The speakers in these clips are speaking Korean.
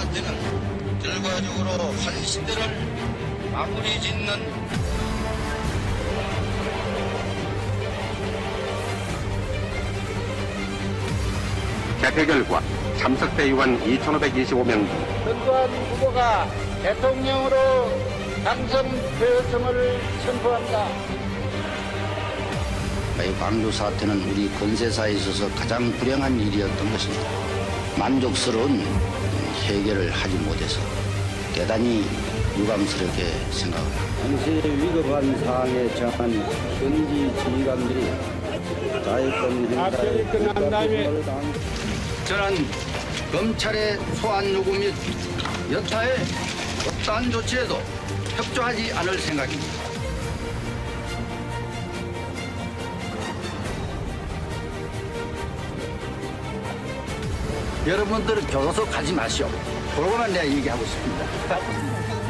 사태는 결과적으로 한 시대를 마무리 짓는 개표 결과 참석대의원 2,525명 중 전두환 후보가 대통령으로 당선되었음을 선포합니다. 이 광주 사태는 우리 건세사에 있어서 가장 불행한 일이었던 것입니다. 만족스러운 해결을 하지 못해서 대단히 유감스럽게 생각합니다. 당시 위급한 상황에 처한 현지 지휘관들이 자유권 행사에 끝난 다음에 저는 검찰의 소환 요구 및 여타의 어떠한 조치에도 협조하지 않을 생각입니다. 여러분들은 교도소 가지 마시오. 그러고만 내가 얘기하고 싶습니다.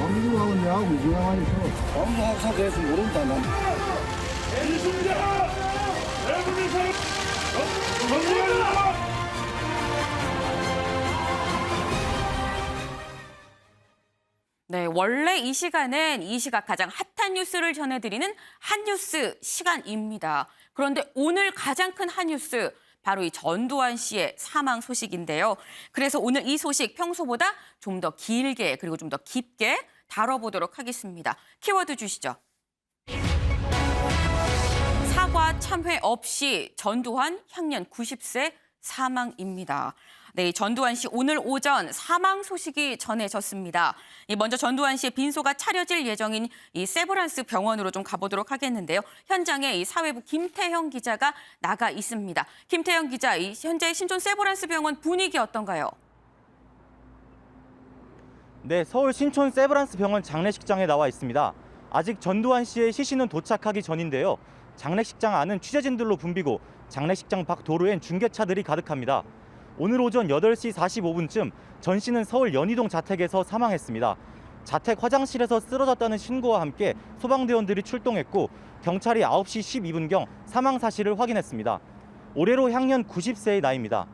법무하고 내하고 무슨 상관이 있어? 법무하고 사대해서 모른다 난. 네, 원래 이 시간은 이 시각 가장 핫한 뉴스를 전해드리는 핫뉴스 시간입니다. 그런데 오늘 가장 큰 핫뉴스, 바로 이 전두환 씨의 사망 소식인데요. 그래서 오늘 이 소식 평소보다 좀 더 길게 그리고 좀 더 깊게 다뤄보도록 하겠습니다. 키워드 주시죠. 사과 참회 없이 전두환 향년 90세 사망입니다. 네, 전두환 씨 오늘 오전 사망 소식이 전해졌습니다. 먼저 전두환 씨의 빈소가 차려질 예정인 이 세브란스 병원으로 좀 가보도록 하겠는데요. 현장에 이 사회부 김태형 기자가 나가 있습니다. 김태형 기자, 이 현재 신촌 세브란스 병원 분위기 어떤가요? 네, 서울 신촌 세브란스 병원 장례식장에 나와 있습니다. 아직 전두환 씨의 시신은 도착하기 전인데요. 장례식장 안은 취재진들로 붐비고 장례식장 밖 도로엔 중계차들이 가득합니다. 오늘 오전 8시 45분쯤 전 씨는 서울 연희동 자택에서 사망했습니다. 자택 화장실에서 쓰러졌다는 신고와 함께 소방대원들이 출동했고 경찰이 9시 12분경 사망 사실을 확인했습니다. 올해로 향년 90세의 나이입니다.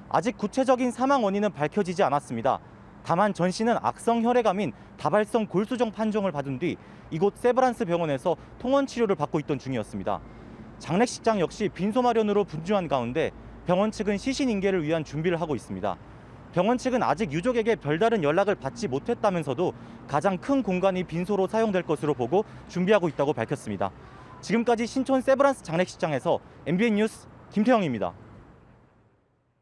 아직 구체적인 사망 원인은 밝혀지지 않았습니다. 다만 전 씨는 악성 혈액암인 다발성 골수정 판정을 받은 뒤 이곳 세브란스 병원에서 통원 치료를 받고 있던 중이었습니다. 장례식장 역시 빈소 마련으로 분주한 가운데 병원 측은 시신 인계를 위한 준비를 하고 있습니다. 병원 측은 아직 유족에게 별다른 연락을 받지 못했다면서도 가장 큰 공간이 빈소로 사용될 것으로 보고 준비하고 있다고 밝혔습니다. 지금까지 신촌 세브란스 장례식장에서 MBN 뉴스 김태형입니다.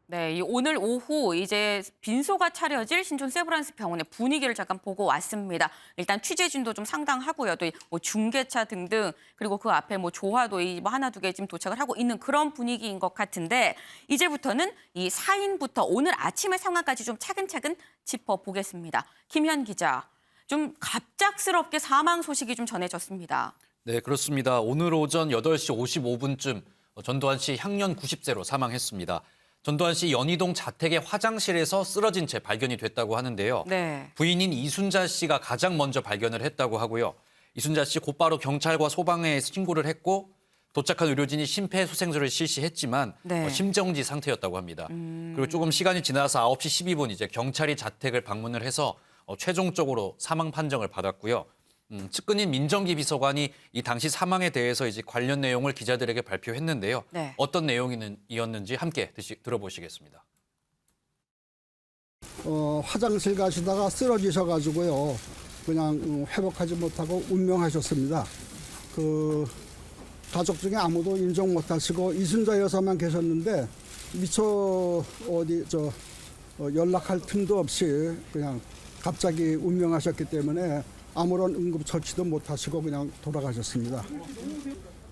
네, 이 오늘 오후 이제 빈소가 차려질 신촌 세브란스 병원의 분위기를 잠깐 보고 왔습니다. 일단 취재진도 좀 상당하고요. 또 뭐 중계차 등등 그리고 그 앞에 뭐 조화도 뭐 하나 두 개 지금 도착을 하고 있는 그런 분위기인 것 같은데 이제부터는 이 사인부터 오늘 아침의 상황까지 좀 차근차근 짚어보겠습니다. 김현 기자, 좀 갑작스럽게 사망 소식이 좀 전해졌습니다. 네, 그렇습니다. 오늘 오전 8시 55분쯤 전두환 씨 향년 90세로 사망했습니다. 전두환 씨 연희동 자택의 화장실에서 쓰러진 채 발견이 됐다고 하는데요. 네. 부인인 이순자 씨가 가장 먼저 발견을 했다고 하고요. 이순자 씨 곧바로 경찰과 소방에 신고를 했고 도착한 의료진이 심폐소생술을 실시했지만 네. 심정지 상태였다고 합니다. 그리고 조금 시간이 지나서 9시 12분 이제 경찰이 자택을 방문을 해서 최종적으로 사망 판정을 받았고요. 측근인 민정기 비서관이 이 당시 사망에 대해서 이제 관련 내용을 기자들에게 발표했는데요. 네. 어떤 내용이었는지 함께 들어보시겠습니다. 화장실 가시다가 쓰러지셔가지고요. 그냥 회복하지 못하고 운명하셨습니다. 그 가족 중에 아무도 인정 못하시고 이순자 여사만 계셨는데 미처 연락할 틈도 없이 그냥 갑자기 운명하셨기 때문에 아무런 응급 처치도 못하시고 그냥 돌아가셨습니다.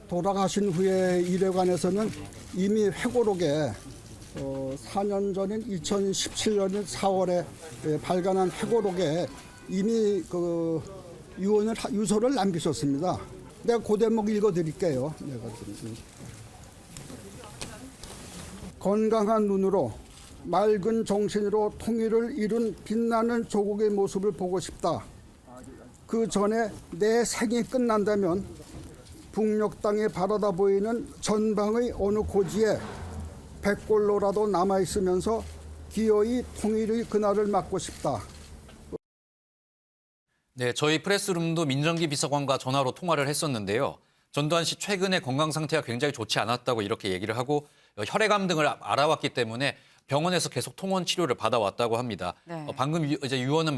돌아가신 후에 일회관에서는 이미 회고록에 4년 전인 2017년 4월에 발간한 회고록에 이미 그 유서를 남기셨습니다. 내가 그 대목 읽어드릴게요. 건강한 눈으로 맑은 정신으로 통일을 이룬 빛나는 조국의 모습을 보고 싶다. 그 전에 내 생이 끝난다면 북녘 땅에 바라다 보이는 전방의 어느 고지에 백골로라도 남아있으면서 기어이 통일의 그날을 맞고 싶다. 네, 저희 프레스룸도 민정기 비서관과 전화로 통화를 했었는데요. 전두환 씨 최근에 건강 상태가 굉장히 좋지 않았다고 이렇게 얘기를 하고 혈액암 등을 알아왔기 때문에 병원에서 계속 통원 치료를 받아왔다고 합니다. 네. 방금 이제 유 의원은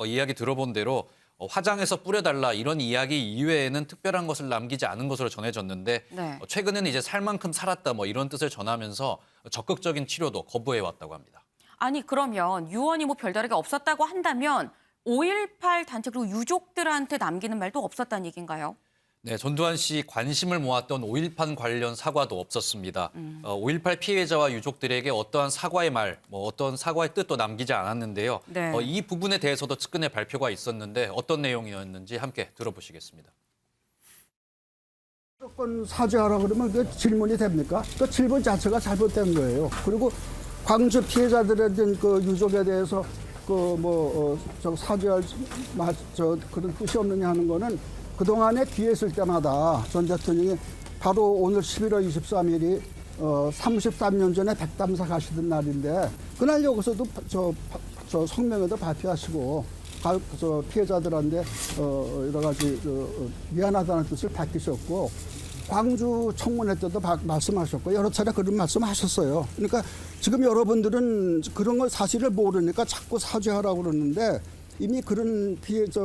이야기 들어본 대로 화장해서 뿌려달라 이런 이야기 이외에는 특별한 것을 남기지 않은 것으로 전해졌는데 네. 최근에는 이제 살 만큼 살았다 뭐 이런 뜻을 전하면서 적극적인 치료도 거부해 왔다고 합니다. 아니 그러면 유 의원이 뭐 별다르게 없었다고 한다면 5.18 단체 그리고 유족들한테 남기는 말도 없었다는 얘기인가요? 네, 전두환 씨 관심을 모았던 5.18 관련 사과도 없었습니다. 5.18 피해자와 유족들에게 어떠한 사과의 말, 어떤 사과의 뜻도 남기지 않았는데요. 네. 이 부분에 대해서도 측근의 발표가 있었는데 어떤 내용이었는지 함께 들어보시겠습니다. 무조건 사죄하라 그러면 그 질문이 됩니까? 그 질문 자체가 잘못된 거예요. 그리고 광주 피해자들에 대한 그 유족에 대해서 사죄할 그런 뜻이 없느냐 하는 거는 그동안에 기회 있을 때마다 전 대통령이 바로 오늘 11월 23일이 33년 전에 백담사 가시던 날인데 그날 여기서도 저 성명에도 발표하시고 피해자들한테 여러 가지 미안하다는 뜻을 밝히셨고 광주 청문회 때도 말씀하셨고 여러 차례 그런 말씀하셨어요. 그러니까 지금 여러분들은 그런 걸 사실을 모르니까 자꾸 사죄하라고 그러는데 이미 그런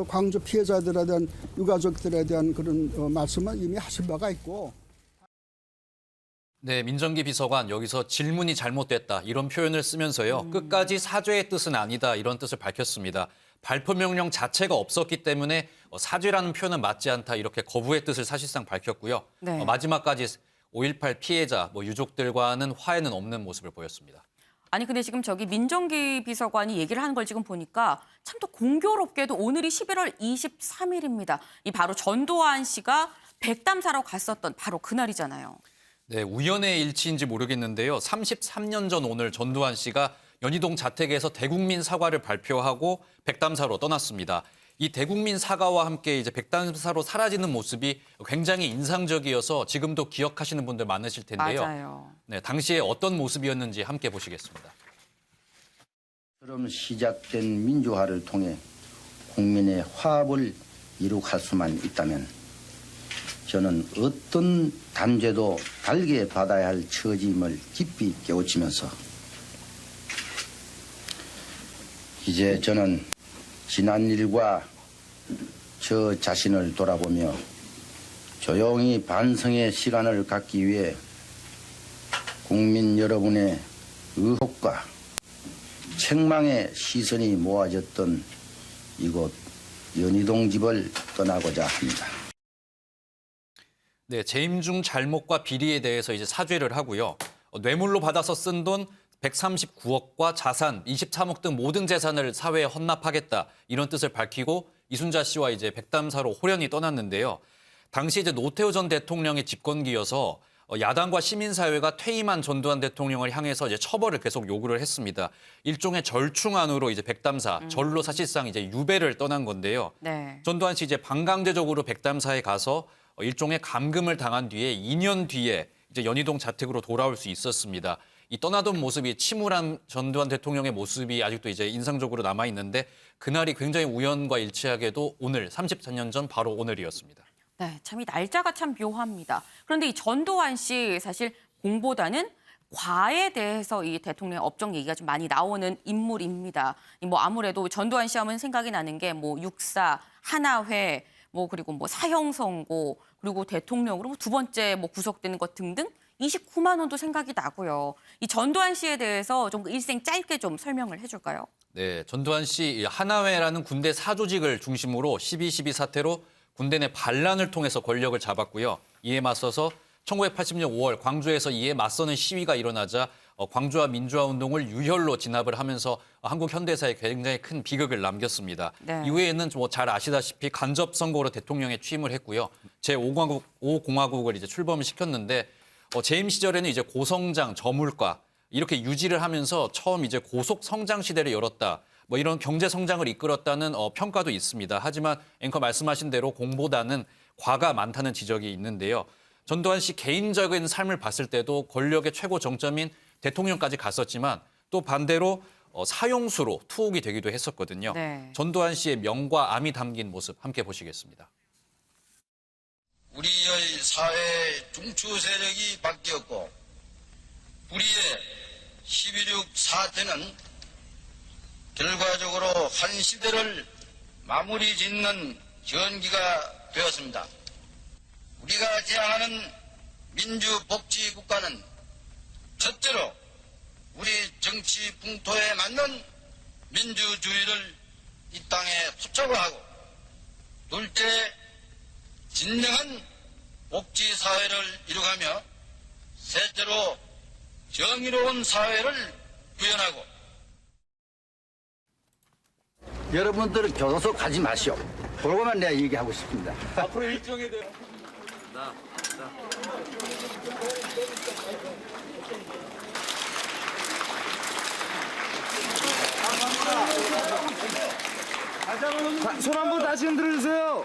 광주 피해자들에 대한 유가족들에 대한 그런 말씀은 이미 하신 바가 있고. 네, 민정기 비서관 여기서 질문이 잘못됐다 이런 표현을 쓰면서요. 끝까지 사죄의 뜻은 아니다 이런 뜻을 밝혔습니다. 발표 명령 자체가 없었기 때문에 사죄라는 표현은 맞지 않다 이렇게 거부의 뜻을 사실상 밝혔고요. 네. 마지막까지 5.18 피해자 유족들과는 화해는 없는 모습을 보였습니다. 아니 근데 지금 저기 민정기 비서관이 얘기를 하는 걸 지금 보니까 참 또 공교롭게도 오늘이 11월 23일입니다. 이 바로 전두환 씨가 백담사로 갔었던 바로 그날이잖아요. 네, 우연의 일치인지 모르겠는데요. 33년 전 오늘 전두환 씨가 연희동 자택에서 대국민 사과를 발표하고 백담사로 떠났습니다. 이 대국민 사과와 함께 이제 백담사로 사라지는 모습이 굉장히 인상적이어서 지금도 기억하시는 분들 많으실 텐데요. 맞아요. 네, 당시에 어떤 모습이었는지 함께 보시겠습니다. 처럼 시작된 민주화를 통해 국민의 화합을 이룩할 수만 있다면 저는 어떤 단죄도 달게 받아야 할 처짐을 깊이 깨우치면서 이제 저는 지난 일과 저 자신을 돌아보며 조용히 반성의 시간을 갖기 위해 국민 여러분의 의혹과 책망의 시선이 모아졌던 이곳 연희동 집을 떠나고자 합니다. 네, 재임 중 잘못과 비리에 대해서 이제 사죄를 하고요. 뇌물로 받아서 쓴 돈 139억과 자산 23억 등 모든 재산을 사회에 헌납하겠다 이런 뜻을 밝히고 이순자 씨와 이제 백담사로 호련히 떠났는데요. 당시 이제 노태우 전 대통령의 집권기여서 야당과 시민사회가 퇴임한 전두환 대통령을 향해서 이제 처벌을 계속 요구를 했습니다. 일종의 절충안으로 이제 백담사 절로 사실상 이제 유배를 떠난 건데요. 네. 전두환 씨 이제 반강제적으로 백담사에 가서 일종의 감금을 당한 뒤에 2년 뒤에 이제 연희동 자택으로 돌아올 수 있었습니다. 이 떠나던 모습이 침울한 전두환 대통령의 모습이 아직도 이제 인상적으로 남아 있는데 그날이 굉장히 우연과 일치하게도 오늘 34년 전 바로 오늘이었습니다. 네, 참 이 날짜가 참 묘합니다. 그런데 이 전두환 씨 사실 공보다는 과에 대해서 이 대통령 업적 얘기가 좀 많이 나오는 인물입니다. 뭐 아무래도 전두환 씨 하면 생각이 나는 게 뭐 육사, 하나회, 그리고 사형 선고, 그리고 대통령으로 두 번째 구속되는 것 등등 29만 원도 생각이 나고요. 이 전두환 씨에 대해서 좀 일생 짧게 좀 설명을 해줄까요? 네, 전두환 씨 하나회라는 군대 사조직을 중심으로 12.12 사태로 군대 내 반란을 통해서 권력을 잡았고요. 이에 맞서서 1980년 5월 광주에서 이에 맞서는 시위가 일어나자 광주와 민주화 운동을 유혈로 진압을 하면서 한국 현대사에 굉장히 큰 비극을 남겼습니다. 네. 이후에는 잘 아시다시피 간접 선거로 대통령에 취임을 했고요. 제5공화국을 이제 출범을 시켰는데 재임 시절에는 이제 고성장, 저물가 이렇게 유지를 하면서 처음 이제 고속 성장 시대를 열었다. 이런 경제 성장을 이끌었다는 평가도 있습니다. 하지만 앵커 말씀하신 대로 공보다는 과가 많다는 지적이 있는데요. 전두환 씨 개인적인 삶을 봤을 때도 권력의 최고 정점인 대통령까지 갔었지만 또 반대로 사용수로 투옥이 되기도 했었거든요. 네. 전두환 씨의 명과 암이 담긴 모습 함께 보시겠습니다. 우리의 사회의 중추 세력이 바뀌었고 우리의 12.6 사태는 결과적으로 한 시대를 마무리 짓는 전기가 되었습니다. 우리가 지향하는 민주복지국가는 첫째로 우리 정치 풍토에 맞는 민주주의를 이 땅에 포착을 하고 둘째 진정한 복지사회를 이루가며 셋째로 정의로운 사회를 구현하고 여러분들은 교도소 가지 마시오. 그러고만 내가 얘기하고 싶습니다. 앞으로 일정에 대해 손 한번 다시 흔들어주세요.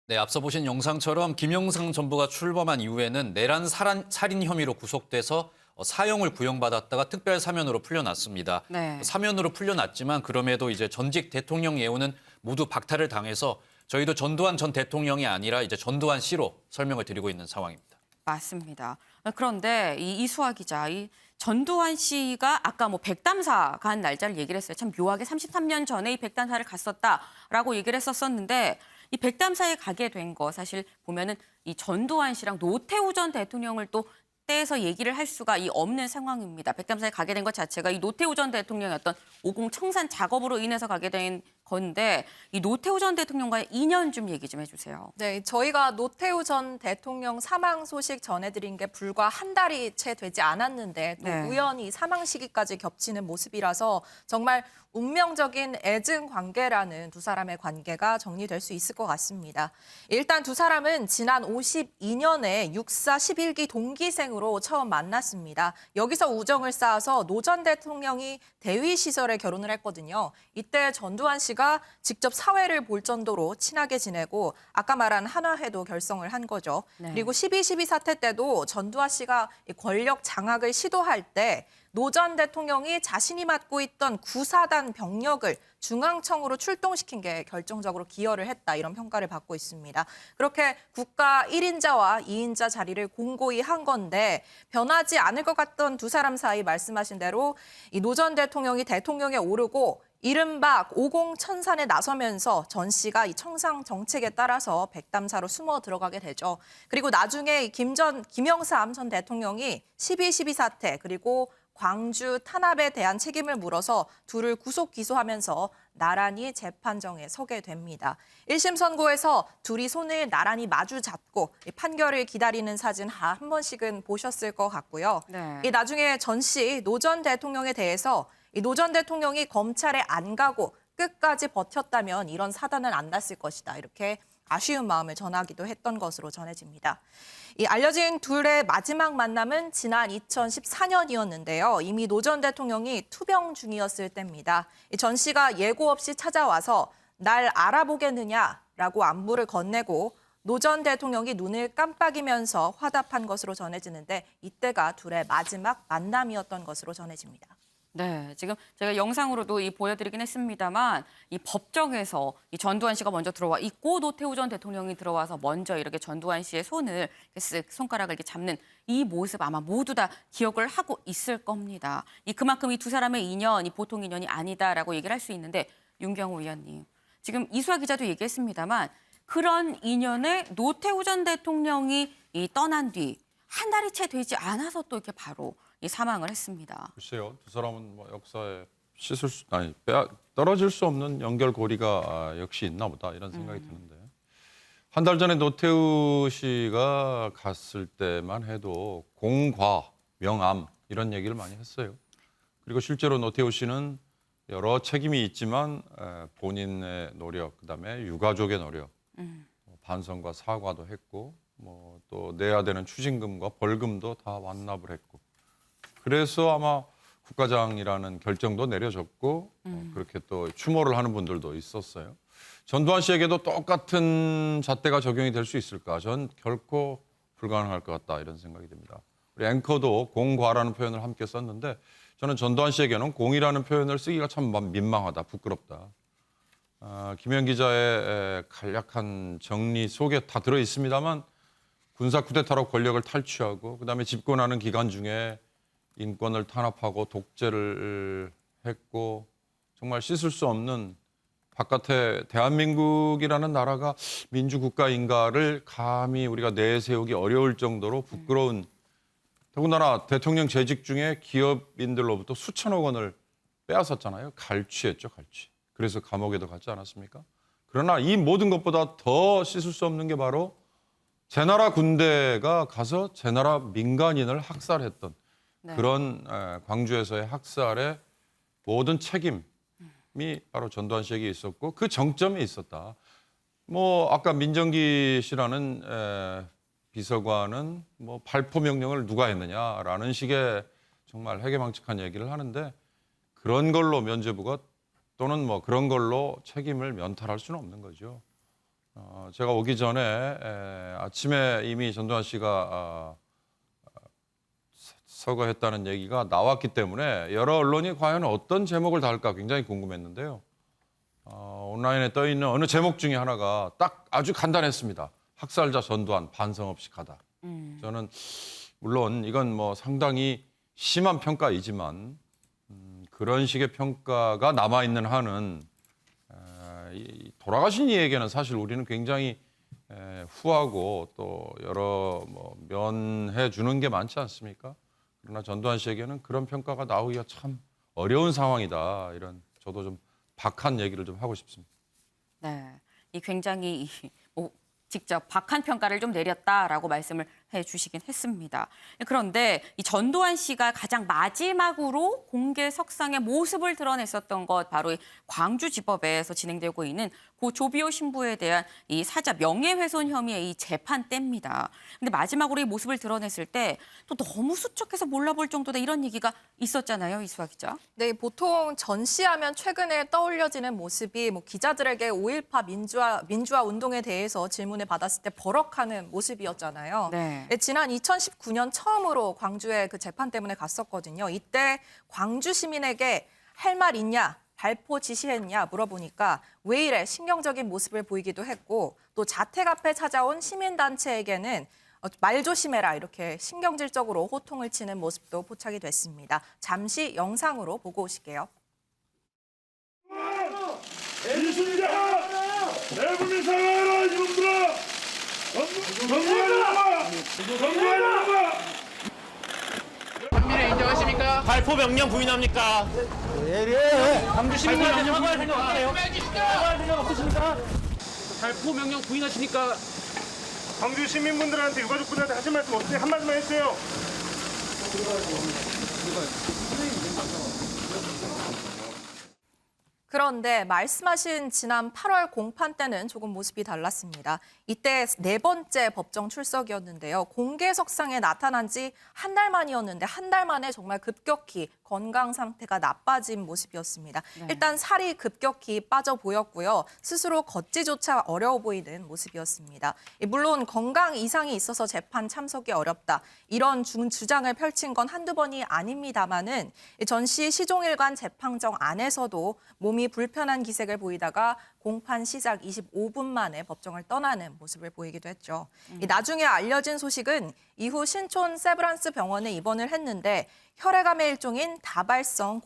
네, 앞서 보신 영상처럼 김영삼 전부가 출범한 이후에는 내란 살인 혐의로 구속돼서 사형을 구형받았다가 특별 사면으로 풀려났습니다. 네. 사면으로 풀려났지만 그럼에도 이제 전직 대통령 예우는 모두 박탈을 당해서 저희도 전두환 전 대통령이 아니라 이제 전두환 씨로 설명을 드리고 있는 상황입니다. 맞습니다. 그런데 이수아 기자, 이 전두환 씨가 아까 뭐 백담사 간 날짜를 얘기를 했어요. 참 묘하게 33년 전에 이 백담사를 갔었다라고 얘기를 했었는데 이 백담사에 가게 된 거 사실 보면은 이 전두환 씨랑 노태우 전 대통령을 또 떼서 얘기를 할 수가 없는 상황입니다. 백담사에 가게 된 것 자체가 이 노태우 전 대통령의 어떤 50 청산 작업으로 인해서 가게 된 건데 이 노태우 전 대통령과의 인연 좀 얘기 좀 해주세요. 네, 저희가 노태우 전 대통령 사망 소식 전해드린 게 불과 한 달이 채 되지 않았는데 또 네. 우연히 사망 시기까지 겹치는 모습이라서 정말 운명적인 애증 관계라는 두 사람의 관계가 정리될 수 있을 것 같습니다. 일단 두 사람은 지난 52년에 육사 11기 동기생으로 처음 만났습니다. 여기서 우정을 쌓아서 노 전 대통령이 대위 시절에 결혼을 했거든요. 이때 전두환 씨가 직접 사회를 볼 정도로 친하게 지내고 아까 말한 한화회도 결성을 한 거죠. 네. 그리고 12.12 사태 때도 전두환 씨가 권력 장악을 시도할 때 노 전 대통령이 자신이 맡고 있던 구사단 병력을 중앙청으로 출동시킨 게 결정적으로 기여를 했다 이런 평가를 받고 있습니다. 그렇게 국가 1인자와 2인자 자리를 공고히 한 건데 변하지 않을 것 같던 두 사람 사이 말씀하신 대로 이 노 전 대통령이 대통령에 오르고 이른바 50 천산에 나서면서 전 씨가 이 청상 정책에 따라서 백담사로 숨어 들어가게 되죠. 그리고 나중에 김영삼 전 대통령이 12.12 사태 그리고 광주 탄압에 대한 책임을 물어서 둘을 구속 기소하면서 나란히 재판정에 서게 됩니다. 1심 선고에서 둘이 손을 나란히 마주 잡고 판결을 기다리는 사진 한 번씩은 보셨을 것 같고요. 네. 이 나중에 전 씨, 노 전 대통령에 대해서 이 노 전 대통령이 검찰에 안 가고 끝까지 버텼다면 이런 사단은 안 났을 것이다. 이렇게 아쉬운 마음을 전하기도 했던 것으로 전해집니다. 이 알려진 둘의 마지막 만남은 지난 2014년이었는데요. 이미 노 전 대통령이 투병 중이었을 때입니다. 전 씨가 예고 없이 찾아와서 날 알아보겠느냐라고 안부를 건네고 노 전 대통령이 눈을 깜빡이면서 화답한 것으로 전해지는데 이때가 둘의 마지막 만남이었던 것으로 전해집니다. 네, 지금 제가 영상으로도 보여드리긴 했습니다만 이 법정에서 이 전두환 씨가 먼저 들어와 있고 노태우 전 대통령이 들어와서 먼저 이렇게 전두환 씨의 손을 쓱 손가락을 이렇게 잡는 이 모습 아마 모두 다 기억을 하고 있을 겁니다. 그만큼 이 두 사람의 인연이 보통 인연이 아니다라고 얘기를 할 수 있는데 윤경호 위원님, 지금 이수아 기자도 얘기했습니다만 그런 인연에 노태우 전 대통령이 떠난 뒤 한 달이 채 되지 않아서 또 이렇게 바로 사망을 했습니다. 글쎄요, 두 사람은 뭐 역사에 떨어질 수 없는 연결고리가 역시 있나 보다 이런 생각이 드는데 한 달 전에 노태우 씨가 갔을 때만 해도 공과 명암 이런 얘기를 많이 했어요. 그리고 실제로 노태우 씨는 여러 책임이 있지만 본인의 노력, 그다음에 유가족의 노력, 반성과 사과도 했고 뭐 또 내야 되는 추징금과 벌금도 다 완납을 했고 그래서 아마 국가장이라는 결정도 내려졌고 그렇게 또 추모를 하는 분들도 있었어요. 전두환 씨에게도 똑같은 잣대가 적용이 될 수 있을까? 전 결코 불가능할 것 같다 이런 생각이 듭니다. 우리 앵커도 공과라는 표현을 함께 썼는데 저는 전두환 씨에게는 공이라는 표현을 쓰기가 참 민망하다, 부끄럽다. 김현 기자의 간략한 정리 속에 다 들어 있습니다만 군사 쿠데타로 권력을 탈취하고 그다음에 집권하는 기간 중에 인권을 탄압하고 독재를 했고 정말 씻을 수 없는 바깥에 대한민국이라는 나라가 민주국가인가를 감히 우리가 내세우기 어려울 정도로 부끄러운 더군다나 대통령 재직 중에 기업인들로부터 수천억 원을 빼앗았잖아요. 갈취했죠, 갈취. 그래서 감옥에도 갔지 않았습니까? 그러나 이 모든 것보다 더 씻을 수 없는 게 바로 제 나라 군대가 가서 제 나라 민간인을 학살했던 그런 광주에서의 학살의 모든 책임이 바로 전두환 씨에게 있었고 그 정점에 있었다. 뭐 아까 민정기 씨라는 비서관은 뭐 발포 명령을 누가 했느냐라는 식의 정말 해괴망측한 얘기를 하는데 그런 걸로 면죄부가 또는 뭐 그런 걸로 책임을 면탈할 수는 없는 거죠. 제가 오기 전에 아침에 이미 전두환 씨가 서거했다는 얘기가 나왔기 때문에 여러 언론이 과연 어떤 제목을 달까 굉장히 궁금했는데요. 온라인에 떠 있는 어느 제목 중에 하나가 딱 아주 간단했습니다. 학살자 전두환 반성 없이 가다. 저는 물론 이건 뭐 상당히 심한 평가이지만 그런 식의 평가가 남아 있는 한은 돌아가신 이에게는 사실 우리는 굉장히 후하고 또 여러 뭐 면해 주는 게 많지 않습니까? 그러나 전두환 씨에게는 그런 평가가 나오기가 참 어려운 상황이다. 이런 저도 좀 박한 얘기를 좀 하고 싶습니다. 네, 이 굉장히 직접 박한 평가를 좀 내렸다라고 말씀을 해주시긴 했습니다. 그런데 이 전두환 씨가 가장 마지막으로 공개 석상의 모습을 드러냈었던 것 바로 이 광주지법에서 진행되고 있는 고 조비오 신부에 대한 이 사자 명예훼손 혐의의 이 재판 때입니다. 근데 마지막으로 이 모습을 드러냈을 때 또 너무 수척해서 몰라볼 정도다 이런 얘기가 있었잖아요, 이수아 기자. 네, 보통 전시하면 최근에 떠올려지는 모습이 뭐 기자들에게 5.18 민주화 운동에 대해서 질문을 받았을 때 버럭하는 모습이었잖아요. 네. 지난 2019년 처음으로 광주에 그 재판 때문에 갔었거든요. 이때 광주 시민에게 할 말 있냐, 발포 지시했냐 물어보니까 왜 이래 신경적인 모습을 보이기도 했고 또 자택 앞에 찾아온 시민단체에게는 말 조심해라 이렇게 신경질적으로 호통을 치는 모습도 포착이 됐습니다. 잠시 영상으로 보고 오실게요. 애주순이다! 내 국민 사랑하라 이놈들아! 정부하라! 판비를 인정하십니까? 발포 명령 부인합니까? 광주 시민들한테 사과할 생각 없으세요? 사과할 생각 없으십니까? 발포 명령 부인하십니까? 광주 시민분들한테 유가족분들한테 하실 말씀 없으세요? 한 말씀만 해주세요. 그런데 말씀하신 지난 8월 공판 때는 조금 모습이 달랐습니다. 이때 4번째 법정 출석이었는데요. 공개석상에 나타난 지 한 달 만이었는데 한 달 만에 정말 급격히 건강 상태가 나빠진 모습이었습니다. 네. 일단 살이 급격히 빠져 보였고요. 스스로 걷지조차 어려워 보이는 모습이었습니다. 물론 건강 이상이 있어서 재판 참석이 어렵다. 이런 주장을 펼친 건 한두 번이 아닙니다만은 전시 시종일관 재판정 안에서도 몸이 불편한 기색을 보이다가 공판 시작 25분 만에 법정을 떠나는 모습을 보이기도 했죠. 나중에 알려진 소식은 이후 신촌 세브란스 병원에 입원을 했는데 혈액암의 일종인 다발성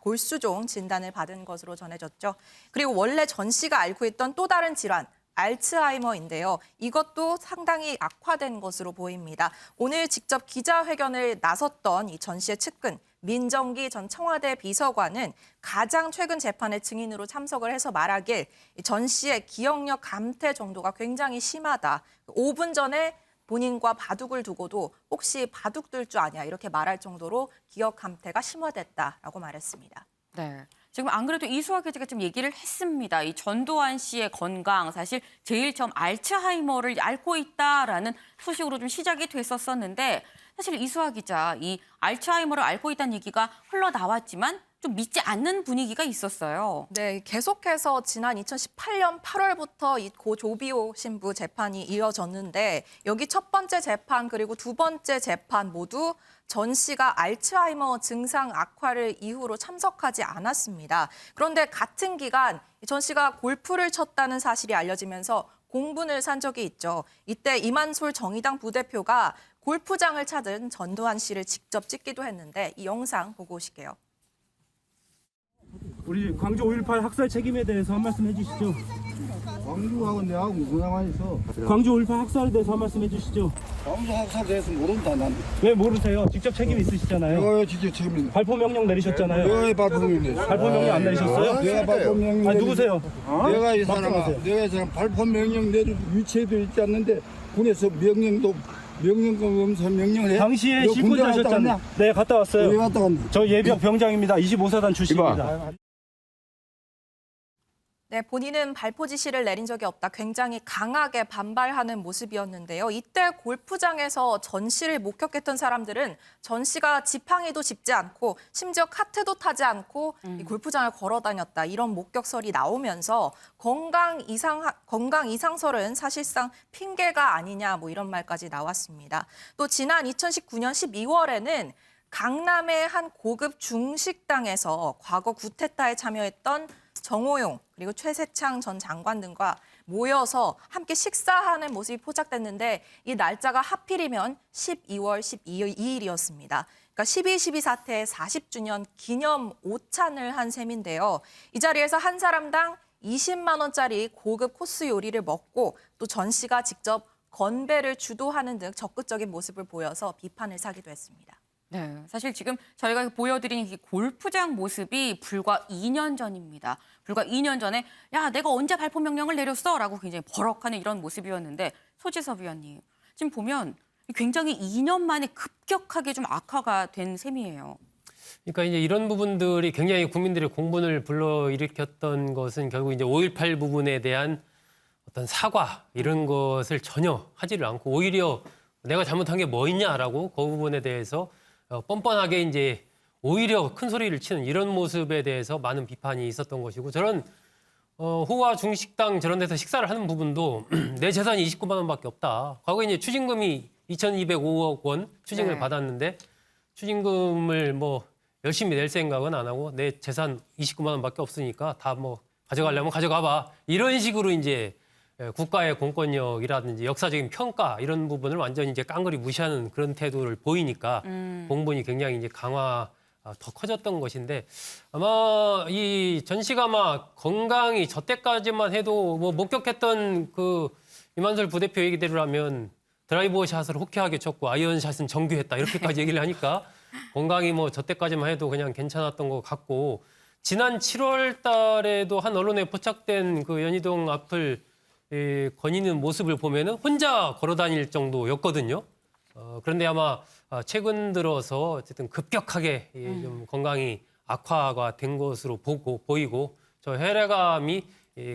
골수종 진단을 받은 것으로 전해졌죠. 그리고 원래 전 씨가 앓고 있던 또 다른 질환, 알츠하이머인데요. 이것도 상당히 악화된 것으로 보입니다. 오늘 직접 기자회견을 나섰던 이 전 씨의 측근 민정기 전 청와대 비서관은 가장 최근 재판의 증인으로 참석을 해서 말하길 전 씨의 기억력 감퇴 정도가 굉장히 심하다. 5분 전에 본인과 바둑을 두고도 혹시 바둑 둘 줄 아냐 이렇게 말할 정도로 기억 감퇴가 심화됐다라고 말했습니다. 네. 지금 안 그래도 이수아 기자가 좀 얘기를 했습니다. 이 전두환 씨의 건강 사실 제일 처음 알츠하이머를 앓고 있다라는 소식으로 좀 시작이 됐었는데 사실 이수아 기자 이 알츠하이머를 앓고 있다는 얘기가 흘러나왔지만 좀 믿지 않는 분위기가 있었어요. 네, 계속해서 지난 2018년 8월부터 이 고 조비오 신부 재판이 이어졌는데 여기 첫 번째 재판 그리고 두 번째 재판 모두 전 씨가 알츠하이머 증상 악화를 이후로 참석하지 않았습니다. 그런데 같은 기간 전 씨가 골프를 쳤다는 사실이 알려지면서 공분을 산 적이 있죠. 이때 이만솔 정의당 부대표가 골프장을 찾은 전두환 씨를 직접 찍기도 했는데 이 영상 보고 오실게요. 우리 광주 5.18 학살 책임에 대해서 한 말씀 해주시죠. 광주하고 내하고 무슨 상관이 있어? 광주 5.18 학살에 대해서 한 말씀 해주시죠. 광주 학살 대해서 모른다 난. 왜 모르세요? 직접 책임 있으시잖아요. 내가 진짜 책임이. 발포 명령 내리셨잖아요. 내가 발포 명령 내렸어. 발포 명령 안 내리셨어요? 내가 발포 명령. 아니, 누구세요? 내가 이 사람 발포 명령 내릴 위치에도 있지 않는데 군에서 명령권 검사 명령을 해. 당시에 실권자셨잖아요. 네, 갔다 왔어요. 왜 갔다 왔나? 저 예비역 병장입니다. 25사단 출신입니다. 네, 본인은 발포 지시를 내린 적이 없다. 굉장히 강하게 반발하는 모습이었는데요. 이때 골프장에서 전 씨를 목격했던 사람들은 전 씨가 지팡이도 짚지 않고 심지어 카트도 타지 않고 이 골프장을 걸어 다녔다. 이런 목격설이 나오면서 건강 이상설은 사실상 핑계가 아니냐 뭐 이런 말까지 나왔습니다. 또 지난 2019년 12월에는 강남의 한 고급 중식당에서 과거 구테타에 참여했던 정호용 그리고 최세창 전 장관 등과 모여서 함께 식사하는 모습이 포착됐는데 이 날짜가 하필이면 12월 12일이었습니다. 그러니까 12.12 사태의 40주년 기념 오찬을 한 셈인데요. 이 자리에서 한 사람당 20만 원짜리 고급 코스 요리를 먹고 또 전 씨가 직접 건배를 주도하는 등 적극적인 모습을 보여서 비판을 사기도 했습니다. 네, 사실 지금 저희가 보여드린 이 골프장 모습이 불과 2년 전입니다. 불과 2년 전에 야 내가 언제 발포 명령을 내렸어? 라고 굉장히 버럭하는 이런 모습이었는데 소지섭 위원님 지금 보면 굉장히 2년 만에 급격하게 좀 악화가 된 셈이에요. 그러니까 이제 이런 부분들이 굉장히 국민들의 공분을 불러일으켰던 것은 결국 이제 5.18 부분에 대한 어떤 사과 이런 것을 전혀 하지를 않고 오히려 내가 잘못한 게 뭐 있냐라고 그 부분에 대해서 뻔뻔하게 이제 오히려 큰 소리를 치는 이런 모습에 대해서 많은 비판이 있었던 것이고 저런 호화 중식당 저런 데서 식사를 하는 부분도 내 재산이 29만 원밖에 없다. 과거에 이제 추징금이 2,205억 원 추징을 네. 받았는데 추징금을 뭐 열심히 낼 생각은 안 하고 내 재산 29만 원밖에 없으니까 다 뭐 가져가려면 가져가봐. 이런 식으로 이제 국가의 공권력이라든지 역사적인 평가 이런 부분을 완전히 이제 깡그리 무시하는 그런 태도를 보이니까 공분이 굉장히 이제 강화 더 커졌던 것인데 아마 이 전 씨가 아마 건강이 저 때까지만 해도 뭐 목격했던 그 이만솔 부대표 얘기대로라면 드라이버 샷을 호쾌하게 쳤고 아이언 샷은 정교했다 이렇게까지 얘기를 하니까 건강이 뭐 저 때까지만 해도 그냥 괜찮았던 것 같고 지난 7월 달에도 한 언론에 포착된 그 연희동 앞을 거니는 모습을 보면은 혼자 걸어 다닐 정도였거든요. 그런데 아마 최근 들어서 어쨌든 급격하게 좀 건강이 악화가 된 것으로 보이고 저 혈액암이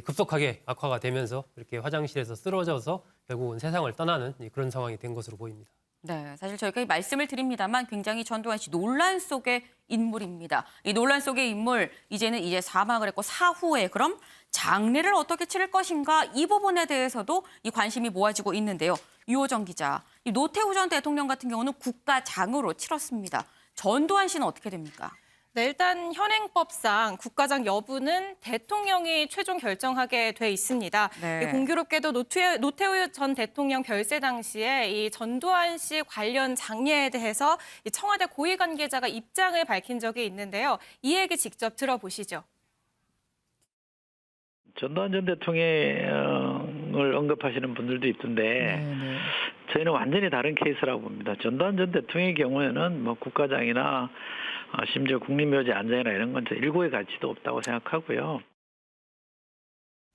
급속하게 악화가 되면서 이렇게 화장실에서 쓰러져서 결국은 세상을 떠나는 그런 상황이 된 것으로 보입니다. 네, 사실 저희가 말씀을 드립니다만 굉장히 전두환 씨 논란 속의 인물입니다. 이 논란 속의 인물 이제는 사망을 했고 사후에 그럼 장례를 어떻게 치를 것인가 이 부분에 대해서도 이 관심이 모아지고 있는데요. 유호정 기자, 이 노태우 전 대통령 같은 경우는 국가장으로 치렀습니다. 전두환 씨는 어떻게 됩니까? 네, 일단 현행법상 국가장 여부는 대통령이 최종 결정하게 돼 있습니다. 네. 공교롭게도 노태우 전 대통령 별세 당시에 이 전두환 씨 관련 장례에 대해서 이 청와대 고위 관계자가 입장을 밝힌 적이 있는데요. 이 얘기 직접 들어보시죠. 전두환 전 대통령을 언급하시는 분들도 있던데 저희는 완전히 다른 케이스라고 봅니다. 전두환 전 대통령의 경우에는 뭐 국가장이나 심지어 국립묘지 안장이나 이런 건 일고의 가치도 없다고 생각하고요.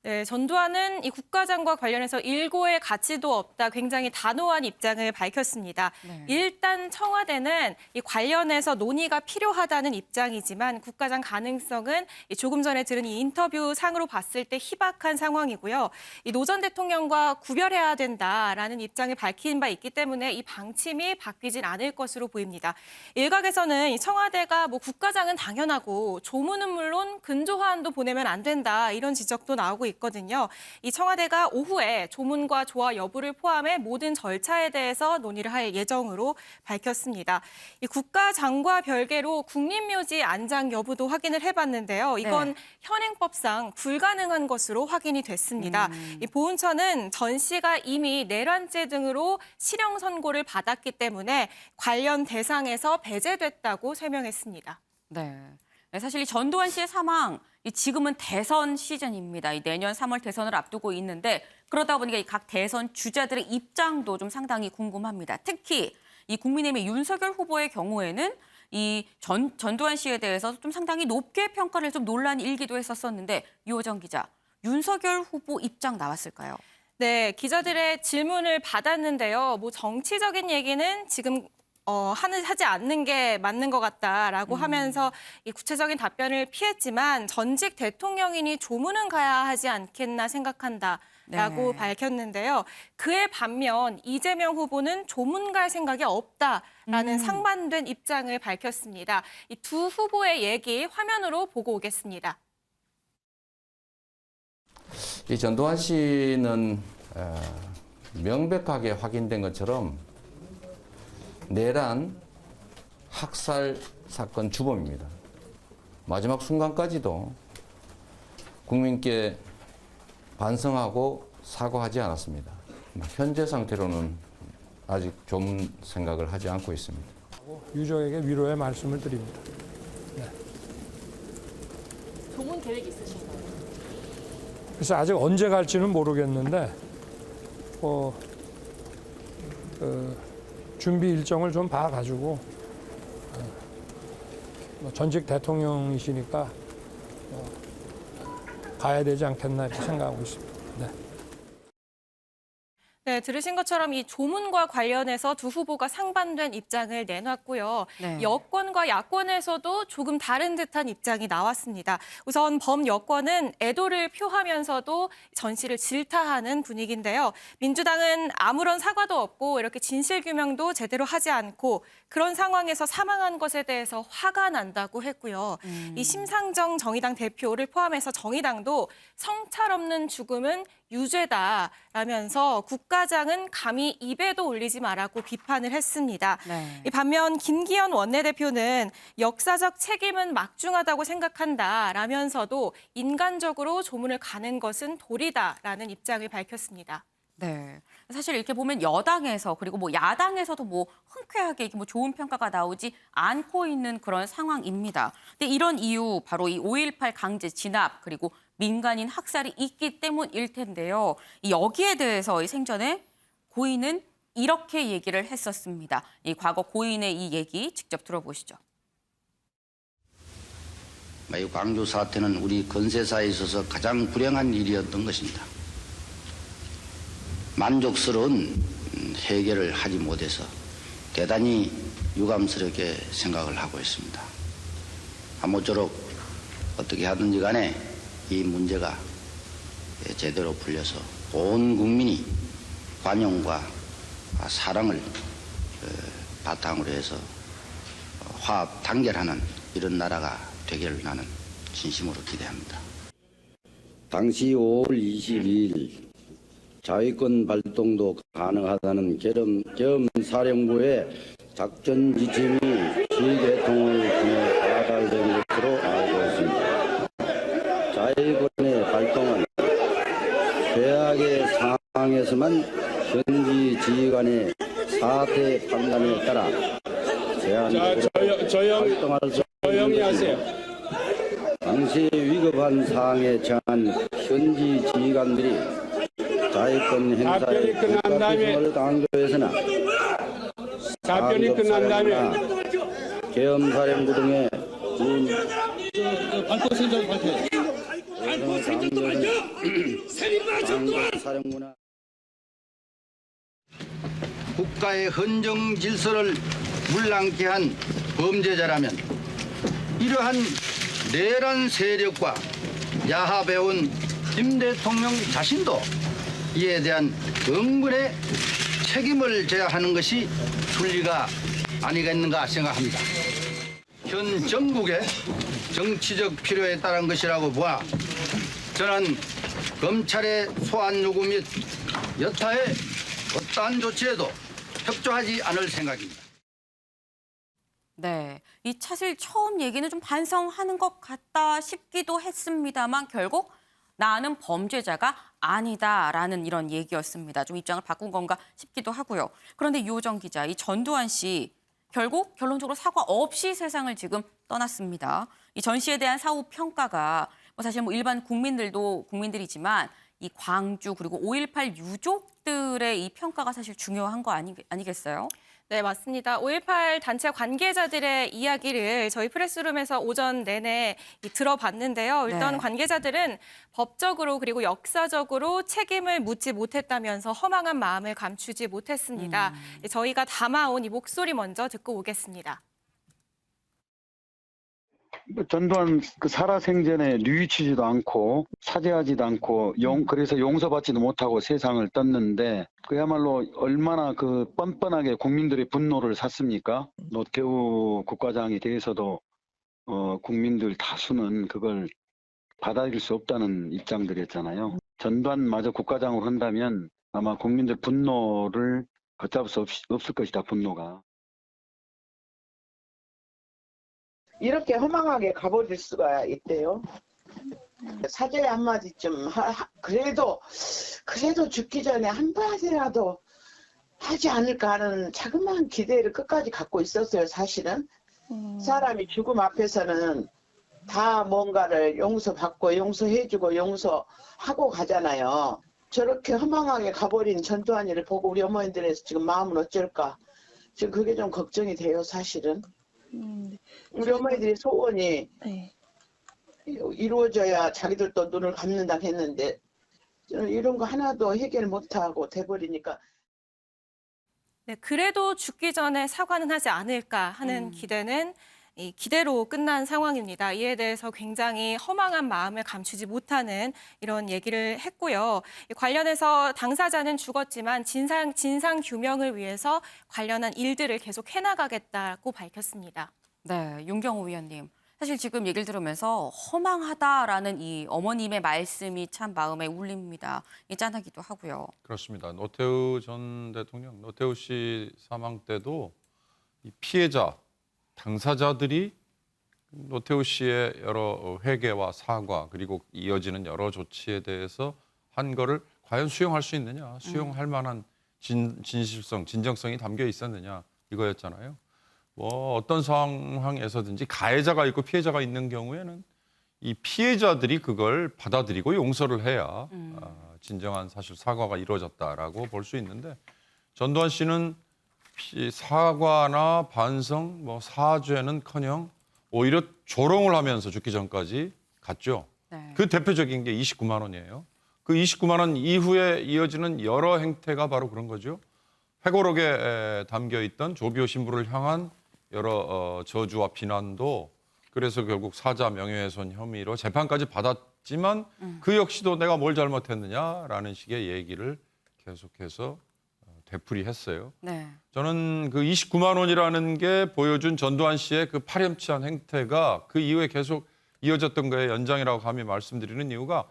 네, 전두환은 이 국가장과 관련해서 일고의 가치도 없다, 굉장히 단호한 입장을 밝혔습니다. 네. 일단 청와대는 이 관련해서 논의가 필요하다는 입장이지만 국가장 가능성은 조금 전에 들은 이 인터뷰 상으로 봤을 때 희박한 상황이고요. 이 노 전 대통령과 구별해야 된다라는 입장을 밝힌 바 있기 때문에 이 방침이 바뀌진 않을 것으로 보입니다. 일각에서는 이 청와대가 뭐 국가장은 당연하고 조문은 물론 근조화안도 보내면 안 된다, 이런 지적도 나오고 있거든요. 이 청와대가 오후에 조문과 조화 여부를 포함해 모든 절차에 대해서 논의를 할 예정으로 밝혔습니다. 이 국가장과 별개로 국립묘지 안장 여부도 확인을 해봤는데요. 이건 현행법상 불가능한 것으로 확인이 됐습니다. 이 보훈처는 전 씨가 이미 내란죄 등으로 실형 선고를 받았기 때문에 관련 대상에서 배제됐다고 설명했습니다. 네. 사실 이 전두환 씨의 사망, 지금은 대선 시즌입니다. 내년 3월 대선을 앞두고 있는데 그러다 보니까 이 각 대선 주자들의 입장도 좀 상당히 궁금합니다. 특히 이 국민의힘의 윤석열 후보의 경우에는 이 전두환 씨에 대해서 좀 상당히 높게 평가를 좀 논란이 일기도 했었었는데 유호정 기자, 윤석열 후보 입장 나왔을까요? 네, 기자들의 질문을 받았는데요. 뭐 정치적인 얘기는 지금 하지 않는 게 맞는 것 같다라고 하면서 이 구체적인 답변을 피했지만 전직 대통령이니 조문은 가야 하지 않겠나 생각한다라고 밝혔는데요. 그에 반면 이재명 후보는 조문 갈 생각이 없다라는 상반된 입장을 밝혔습니다. 이 두 후보의 얘기 화면으로 보고 오겠습니다. 이 전두환 씨는 명백하게 확인된 것처럼 내란 학살 사건 주범입니다. 마지막 순간까지도 국민께 반성하고 사과하지 않았습니다. 현재 상태로는 아직 좀 생각을 하지 않고 있습니다. 유족에게 위로의 말씀을 드립니다. 네. 조문 계획 있으신가요? 그래서 아직 언제 갈지는 모르겠는데 준비 일정을 좀 봐가지고 전직 대통령이시니까 가야 되지 않겠나 이렇게 생각하고 있습니다. 네. 네, 들으신 것처럼 이 조문과 관련해서 두 후보가 상반된 입장을 내놨고요. 네. 여권과 야권에서도 조금 다른 듯한 입장이 나왔습니다. 우선 범여권은 애도를 표하면서도 전 씨를 질타하는 분위기인데요. 민주당은 아무런 사과도 없고 이렇게 진실규명도 제대로 하지 않고 그런 상황에서 사망한 것에 대해서 화가 난다고 했고요. 이 심상정 정의당 대표를 포함해서 정의당도 성찰 없는 죽음은 유죄다라면서 국가장은 감히 입에도 올리지 말라고 비판을 했습니다. 네. 반면 김기현 원내대표는 역사적 책임은 막중하다고 생각한다라면서도 인간적으로 조문을 가는 것은 도리다라는 입장을 밝혔습니다. 네. 사실 이렇게 보면 여당에서 그리고 뭐 야당에서도 뭐 흔쾌하게 이렇게 뭐 좋은 평가가 나오지 않고 있는 그런 상황입니다. 근데 이런 이유 바로 이 5.18 강제 진압 그리고 민간인 학살이 있기 때문일 텐데요. 여기에 대해서 이 생전에 고인은 이렇게 얘기를 했었습니다. 이 과거 고인의 이 얘기 직접 들어보시죠. 이 광주 사태는 우리 건세사에 있어서 가장 불행한 일이었던 것입니다. 만족스러운 해결을 하지 못해서 대단히 유감스럽게 생각을 하고 있습니다. 아무쪼록 어떻게 하든지 간에 이 문제가 제대로 풀려서 온 국민이 관용과 사랑을 바탕으로 해서 화합 단결하는 이런 나라가 되기를 나는 진심으로 기대합니다. 당시 5월 22일 자위권 발동도 가능하다는 계엄사령부의 작전 지침이 지대통을 통해 발달된 것으로 알고 있습니다. 자위권의 발동은 최악의 상황에서만 현지 지휘관의 사태 판단에 따라 제한적으로 활동할 수 있는 것입니다. 당시 위급한 상황에 처한 현지 지휘관들이 자위권 행사에 불법기승을 강조해서나 답변이 끝난 다음에 계엄사령부 등의 발포 생각도 아니야. 살인마 전두환 사령부나 국가의 헌정 질서를 물랑케 한 범죄자라면 이러한 내란 세력과 야합해온 김 대통령 자신도 이에 대한 응분의 책임을 져야 하는 것이 순리가 아니겠는가 생각합니다. 현 정국의 정치적 필요에 따른 것이라고 보아 저는 검찰의 소환 요구 및 여타의 어떠한 조치에도 협조하지 않을 생각입니다. 네, 이 사실 처음 얘기는 좀 반성하는 것 같다 싶기도 했습니다만 결국 나는 범죄자가 아니다라는 이런 얘기였습니다. 좀 입장을 바꾼 건가 싶기도 하고요. 그런데 유호정 기자, 이 전두환 씨 결국 결론적으로 사과 없이 세상을 지금 떠났습니다. 이 전 씨에 대한 사후 평가가 사실 일반 국민들이지만 이 광주 그리고 5.18 유족들의 이 평가가 사실 중요한 거 아니겠어요? 네, 맞습니다. 5.18 단체 관계자들의 이야기를 저희 프레스룸에서 오전 내내 들어봤는데요. 일단 네. 관계자들은 법적으로 그리고 역사적으로 책임을 묻지 못했다면서 허망한 마음을 감추지 못했습니다. 저희가 담아온 이 목소리 먼저 듣고 오겠습니다. 전두환 그 살아생전에 뉘우치지도 않고 사죄하지도 않고 그래서 용서받지도 못하고 세상을 떴는데 그야말로 얼마나 그 뻔뻔하게 국민들의 분노를 샀습니까? 노태우 국가장에 대해서도 국민들 다수는 그걸 받아들일 수 없다는 입장들이었잖아요. 전두환마저 국가장으로 한다면 아마 국민들 분노를 걷잡을 수 없을 것이다, 분노가. 이렇게 허망하게 가버릴 수가 있대요. 사죄 한마디쯤 그래도 죽기 전에 한마디라도 하지 않을까 하는 자그마한 기대를 끝까지 갖고 있었어요. 사실은 사람이 죽음 앞에서는 다 뭔가를 용서받고 용서해주고 용서하고 가잖아요. 저렇게 허망하게 가버린 전두환이를 보고 우리 어머니들의 지금 마음은 어쩔까. 지금 그게 좀 걱정이 돼요. 사실은. 우리 어머니들의 소원이 이루어져야 자기들도 눈을 감는다 했는데 저는 이런 거 하나도 해결 못하고 돼버리니까. 네, 그래도 죽기 전에 사과는 하지 않을까 하는 기대는 기대로 끝난 상황입니다. 이에 대해서 굉장히 허망한 마음을 감추지 못하는 이런 얘기를 했고요. 관련해서 당사자는 죽었지만 진상 규명을 위해서 관련한 일들을 계속 해나가겠다고 밝혔습니다. 네, 윤경호 위원님. 사실 지금 얘기를 들으면서 허망하다라는 이 어머님의 말씀이 참 마음에 울립니다. 짠하기도 하고요. 그렇습니다. 노태우 전 대통령, 노태우 씨 사망 때도 이 피해자, 당사자들이 노태우 씨의 여러 회개와 사과 그리고 이어지는 여러 조치에 대해서 한 거를 과연 수용할 수 있느냐, 수용할 만한 진실성, 진정성이 담겨 있었느냐 이거였잖아요. 뭐 어떤 상황에서든지 가해자가 있고 피해자가 있는 경우에는 이 피해자들이 그걸 받아들이고 용서를 해야 진정한 사실 사과가 이루어졌다라고 볼 수 있는데 전두환 씨는 사과나 반성, 뭐 사죄는커녕 오히려 조롱을 하면서 죽기 전까지 갔죠. 네. 그 대표적인 게 29만 원이에요. 그 29만 원 이후에 이어지는 여러 행태가 바로 그런 거죠. 회고록에 담겨 있던 조비오 신부를 향한 여러 저주와 비난도 그래서 결국 사자 명예훼손 혐의로 재판까지 받았지만 그 역시도 내가 뭘 잘못했느냐라는 식의 얘기를 계속해서 되풀이했어요. 네. 저는 그 29만 원이라는 게 보여준 전두환 씨의 그 파렴치한 행태가 그 이후에 계속 이어졌던 거에 연장이라고 감히 말씀드리는 이유가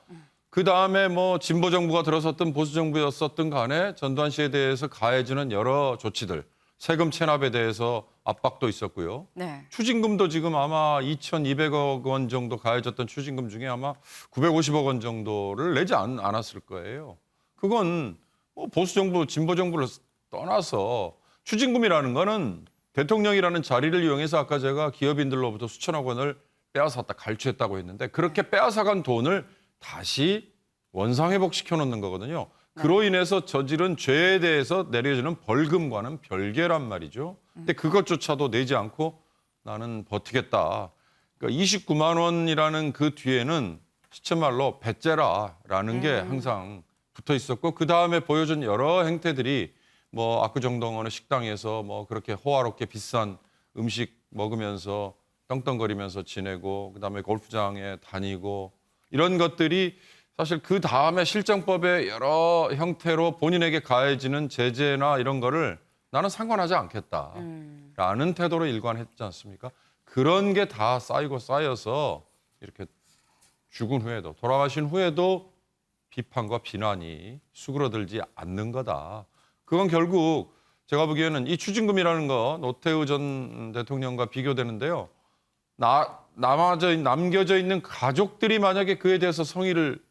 그 다음에 뭐 진보 정부가 들어섰든 보수 정부였었든 간에 전두환 씨에 대해서 가해지는 여러 조치들, 세금 체납에 대해서 압박도 있었고요. 네. 추징금도 지금 아마 2,200억 원 정도 가해졌던 추징금 중에 아마 950억 원 정도를 내지 않았을 거예요. 그건 뭐 보수 정부, 진보 정부를 떠나서 추징금이라는 거는 대통령이라는 자리를 이용해서 아까 제가 기업인들로부터 수천억 원을 빼앗았다, 갈취했다고 했는데 그렇게 빼앗아간 돈을 다시 원상회복시켜 놓는 거거든요. 그로 인해서 저지른 죄에 대해서 내려지는 벌금과는 별개란 말이죠. 근데 그것조차도 내지 않고 나는 버티겠다. 그러니까 29만 원이라는 그 뒤에는 시체말로 배째라라는 게 항상 붙어 있었고 그 다음에 보여준 여러 행태들이 뭐 압구정동어느 식당에서 뭐 그렇게 호화롭게 비싼 음식 먹으면서 떵떵거리면서 지내고 그다음에 골프장에 다니고 이런 것들이 사실 그 다음에 실정법의 여러 형태로 본인에게 가해지는 제재나 이런 거를 나는 상관하지 않겠다라는 태도로 일관했지 않습니까? 그런 게 다 쌓이고 쌓여서 이렇게 죽은 후에도 돌아가신 후에도 비판과 비난이 수그러들지 않는 거다. 그건 결국 제가 보기에는 이 추징금이라는 거 노태우 전 대통령과 비교되는데요. 남겨져 있는 가족들이 만약에 그에 대해서 성의를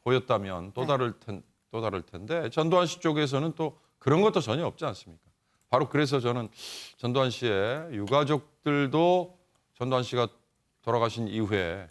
보였다면 또 다를 텐데 전두환 씨 쪽에서는 또 그런 것도 전혀 없지 않습니까? 바로 그래서 저는 전두환 씨의 유가족들도 전두환 씨가 돌아가신 이후에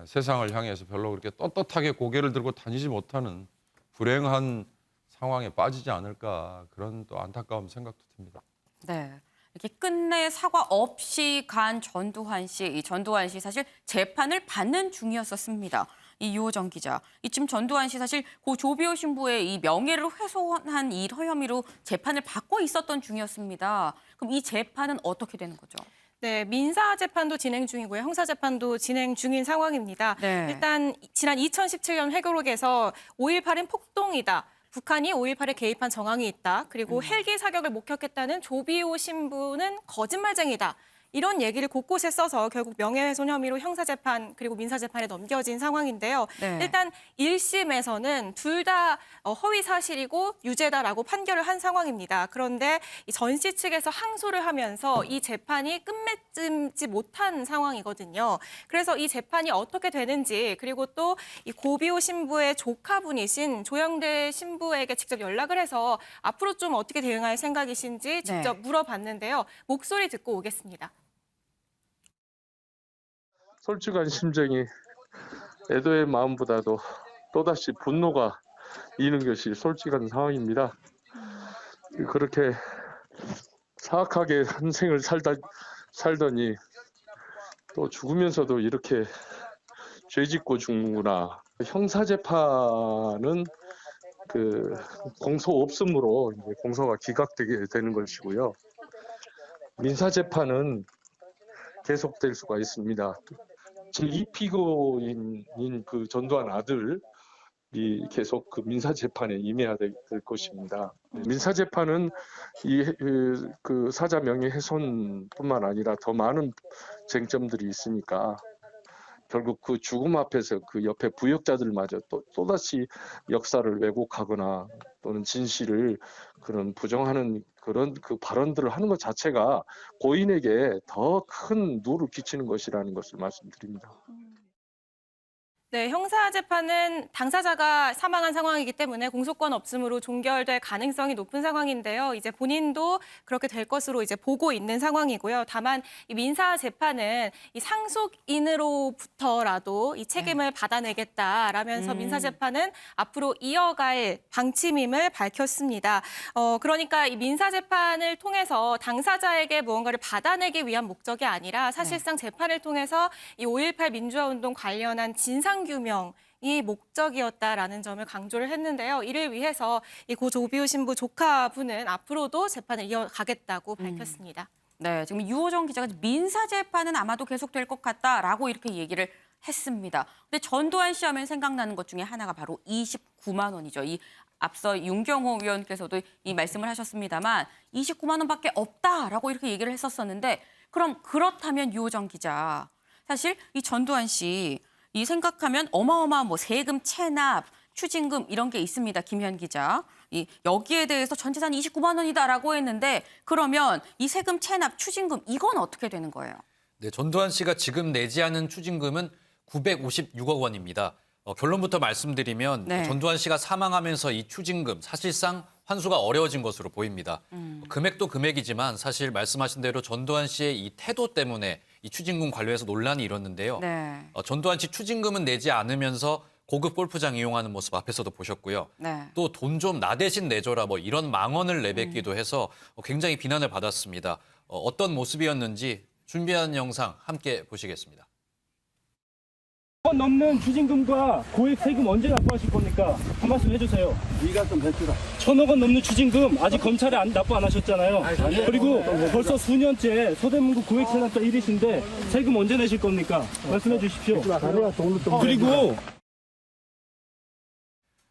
세상을 향해서 별로 그렇게 떳떳하게 고개를 들고 다니지 못하는 불행한 상황에 빠지지 않을까 그런 또 안타까운 생각도 듭니다. 네. 이렇게 끝내 사과 없이 간 전두환 씨, 이 전두환 씨 사실 재판을 받는 중이었었습니다. 이 유호정 기자, 이쯤 전두환 씨 사실 고 조비오 신부의 이 명예를 훼손한 이 혐의로 재판을 받고 있었던 중이었습니다. 그럼 이 재판은 어떻게 되는 거죠? 네, 민사 재판도 진행 중이고요. 형사 재판도 진행 중인 상황입니다. 네. 일단 지난 2017년 회고록에서 5.18은 폭동이다. 북한이 5.18에 개입한 정황이 있다. 그리고 헬기 사격을 목격했다는 조비오 신부는 거짓말쟁이다. 이런 얘기를 곳곳에 써서 결국 명예훼손 혐의로 형사재판 그리고 민사재판에 넘겨진 상황인데요. 네. 일단 1심에서는 둘 다 허위 사실이고 유죄다라고 판결을 한 상황입니다. 그런데 전 씨 측에서 항소를 하면서 이 재판이 끝맺지 못한 상황이거든요. 그래서 이 재판이 어떻게 되는지 그리고 또 이 고비오 신부의 조카분이신 조영대 신부에게 직접 연락을 해서 앞으로 좀 어떻게 대응할 생각이신지 직접 물어봤는데요. 목소리 듣고 오겠습니다. 솔직한 심정이 애도의 마음보다도 또다시 분노가 이는 것이 솔직한 상황입니다. 그렇게 사악하게 한 생을 살더니 또 죽으면서도 이렇게 죄짓고 죽는구나. 형사재판은 그 공소 없음으로 이제 공소가 기각되게 되는 것이고요. 민사재판은 계속될 수가 있습니다. 제2피고인인 그 전두환 아들이 계속 그 민사재판에 임해야 될 것입니다. 민사재판은 그 사자 명예훼손뿐만 아니라 더 많은 쟁점들이 있으니까 결국 그 죽음 앞에서 그 옆에 부역자들마저 또다시 역사를 왜곡하거나 또는 진실을 그런 부정하는 그런 그 발언들을 하는 것 자체가 고인에게 더 큰 누를 끼치는 것이라는 것을 말씀드립니다. 네, 형사재판은 당사자가 사망한 상황이기 때문에 공소권 없음으로 종결될 가능성이 높은 상황인데요. 이제 본인도 그렇게 될 것으로 이제 보고 있는 상황이고요. 다만 이 민사재판은 이 상속인으로부터라도 이 책임을 받아내겠다라면서 민사재판은 앞으로 이어갈 방침임을 밝혔습니다. 그러니까 이 민사재판을 통해서 당사자에게 무언가를 받아내기 위한 목적이 아니라 사실상 재판을 통해서 이 5.18 민주화운동 관련한 진상규명이 목적이었다라는 점을 강조를 했는데요. 이를 위해서 이 고 조비오 신부 조카분은 앞으로도 재판을 이어가겠다고 밝혔습니다. 네, 지금 유호정 기자가 민사재판은 아마도 계속될 것 같다라고 이렇게 얘기를 했습니다. 근데 전두환 씨 하면 생각나는 것 중에 하나가 바로 29만 원이죠. 이 앞서 윤경호 의원께서도 이 말씀을 하셨습니다만 29만 원밖에 없다라고 이렇게 얘기를 했었었는데 그럼 그렇다면 유호정 기자 사실 이 전두환 씨 이 생각하면 어마어마한 뭐 세금 체납, 추징금 이런 게 있습니다. 김현 기자. 여기에 대해서 전 재산 29만 원이다라고 했는데 그러면 이 세금 체납, 추징금 이건 어떻게 되는 거예요? 네, 전두환 씨가 지금 내지 않은 추징금은 956억 원입니다. 결론부터 말씀드리면 네. 전두환 씨가 사망하면서 이 추징금 사실상 환수가 어려워진 것으로 보입니다. 금액도 금액이지만 사실 말씀하신 대로 전두환 씨의 이 태도 때문에 이 추징금 관련해서 논란이 일었는데요. 네. 전두환 씨 추징금은 내지 않으면서 고급 골프장 이용하는 모습 앞에서도 보셨고요. 네. 또 돈 좀 나 대신 내줘라 뭐 이런 망언을 내뱉기도 해서 굉장히 비난을 받았습니다. 어떤 모습이었는지 준비한 영상 함께 보시겠습니다. 원 넘는 추징금과 고액 세금 언제 납부하실 겁니까? 한 말씀 해주세요. 네가 좀 해주라. 1,000억 원 넘는 추징금 아직 검찰에 납부 안 하셨잖아요. 그리고 벌써 수년째 서대문구 고액 체납자 1위신데 세금 언제 내실 겁니까? 말씀해 주십시오. 그리고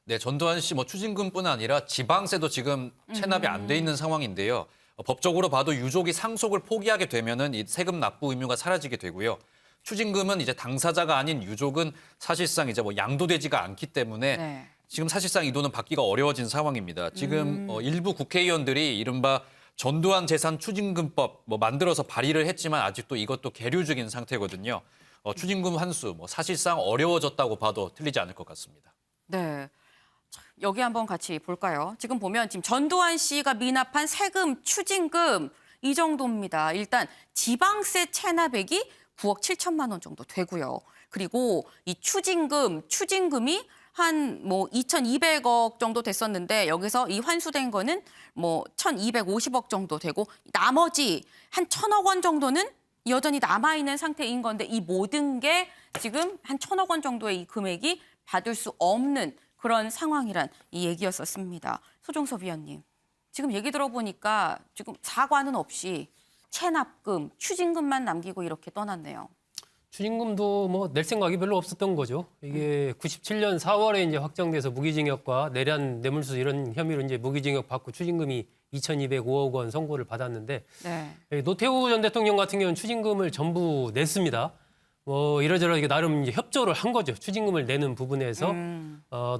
네, 전두환 씨 추징금뿐 아니라 지방세도 지금 체납이 안 돼 있는 상황인데요. 법적으로 봐도 유족이 상속을 포기하게 되면은 이 세금 납부 의무가 사라지게 되고요. 추징금은 이제 당사자가 아닌 유족은 사실상 이제 양도되지가 않기 때문에 지금 사실상 이 돈은 받기가 어려워진 상황입니다. 지금 일부 국회의원들이 이른바 전두환 재산 추징금법 만들어서 발의를 했지만 아직도 이것도 계류 중인 상태거든요. 추징금 환수 사실상 어려워졌다고 봐도 틀리지 않을 것 같습니다. 네. 여기 한번 같이 볼까요? 지금 보면 지금 전두환 씨가 미납한 세금, 추징금 이 정도입니다. 일단 지방세 체납액이 9억 7천만 원 정도 되고요. 그리고 이 추징금이 한 2,200억 정도 됐었는데 여기서 이 환수된 거는 1,250억 정도 되고 나머지 한 1,000억 원 정도는 여전히 남아있는 상태인 건데 이 모든 게 지금 한 1,000억 원 정도의 이 금액이 받을 수 없는 그런 상황이란 이 얘기였었습니다. 소종섭 위원님, 지금 얘기 들어보니까 지금 사과는 없이 체납금, 추징금만 남기고 이렇게 떠났네요. 추징금도 낼 생각이 별로 없었던 거죠. 이게 97년 4월에 이제 확정돼서 무기징역과 내란 뇌물수수 이런 혐의로 이제 무기징역 받고 추징금이 2,205억 원 선고를 받았는데 노태우 전 대통령 같은 경우는 추징금을 전부 냈습니다. 이러저러 나름 이제 협조를 한 거죠. 추징금을 내는 부분에서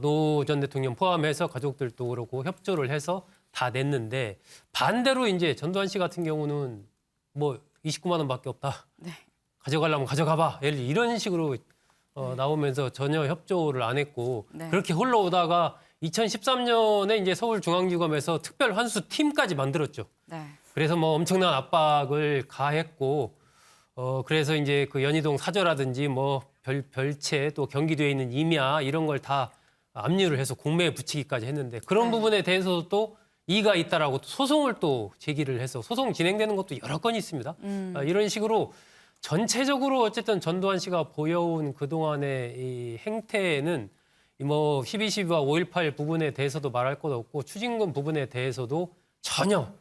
노 전 대통령 포함해서 가족들도 그렇고 협조를 해서 다 냈는데 반대로 이제 전두환 씨 같은 경우는 29만 원밖에 없다. 가져가려면 가져가봐. 이런 식으로 나오면서 전혀 협조를 안 했고 그렇게 흘러오다가 2013년에 이제 서울중앙지검에서 특별 환수 팀까지 만들었죠. 그래서 엄청난 압박을 가했고 그래서 이제 그 연희동 사저라든지 별채 또 경기도에 있는 임야 이런 걸 다 압류를 해서 공매에 붙이기까지 했는데 그런 부분에 대해서도 또 이의가 있다라고 소송을 또 제기를 해서 소송 진행되는 것도 여러 건이 있습니다. 이런 식으로 전체적으로 어쨌든 전두환 씨가 보여온 그동안의 이 행태는 12.12와 5.18 부분에 대해서도 말할 것 없고 추징금 부분에 대해서도 전혀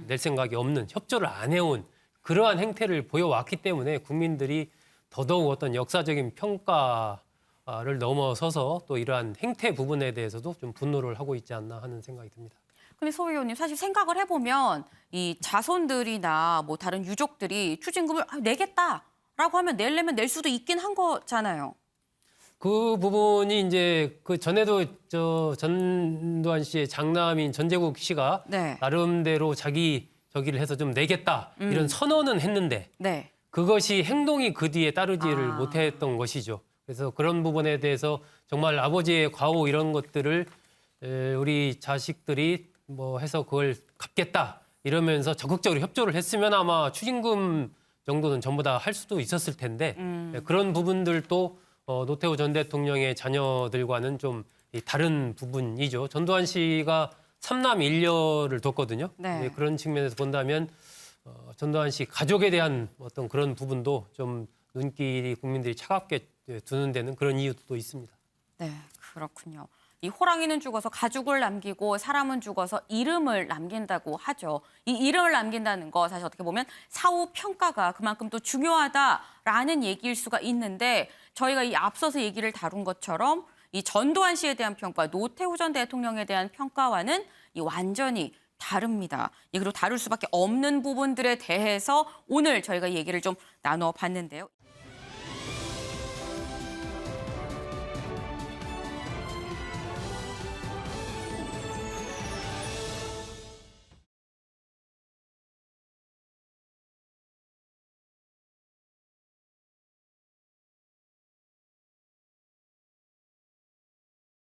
낼 생각이 없는 협조를 안 해온 그러한 행태를 보여왔기 때문에 국민들이 더더욱 어떤 역사적인 평가를 넘어서서 또 이러한 행태 부분에 대해서도 좀 분노를 하고 있지 않나 하는 생각이 듭니다. 근데 소 의원님 사실 생각을 해보면 이 자손들이나 다른 유족들이 추징금을 내겠다라고 하면 내려면 낼 수도 있긴 한 거잖아요. 그 부분이 이제 그 전에도 전두환 씨의 장남인 전재국 씨가 나름대로 저기를 해서 좀 내겠다 이런 선언은 했는데 그것이 행동이 그 뒤에 따르지를 못했던 것이죠. 그래서 그런 부분에 대해서 정말 아버지의 과오 이런 것들을 우리 자식들이 해서 그걸 갚겠다 이러면서 적극적으로 협조를 했으면 아마 추징금 정도는 전부 다 할 수도 있었을 텐데 그런 부분들도 노태우 전 대통령의 자녀들과는 좀 다른 부분이죠. 전두환 씨가 3남 1녀를 뒀거든요. 그런 측면에서 본다면 전두환 씨 가족에 대한 어떤 그런 부분도 좀 눈길이 국민들이 차갑게 두는 데는 그런 이유도 있습니다. 네, 그렇군요. 이 호랑이는 죽어서 가죽을 남기고 사람은 죽어서 이름을 남긴다고 하죠. 이 이름을 남긴다는 거 사실 어떻게 보면 사후 평가가 그만큼 또 중요하다라는 얘기일 수가 있는데 저희가 이 앞서서 얘기를 다룬 것처럼 이 전두환 씨에 대한 평가, 노태우 전 대통령에 대한 평가와는 이 완전히 다릅니다. 그리고 다룰 수밖에 없는 부분들에 대해서 오늘 저희가 얘기를 좀 나눠봤는데요.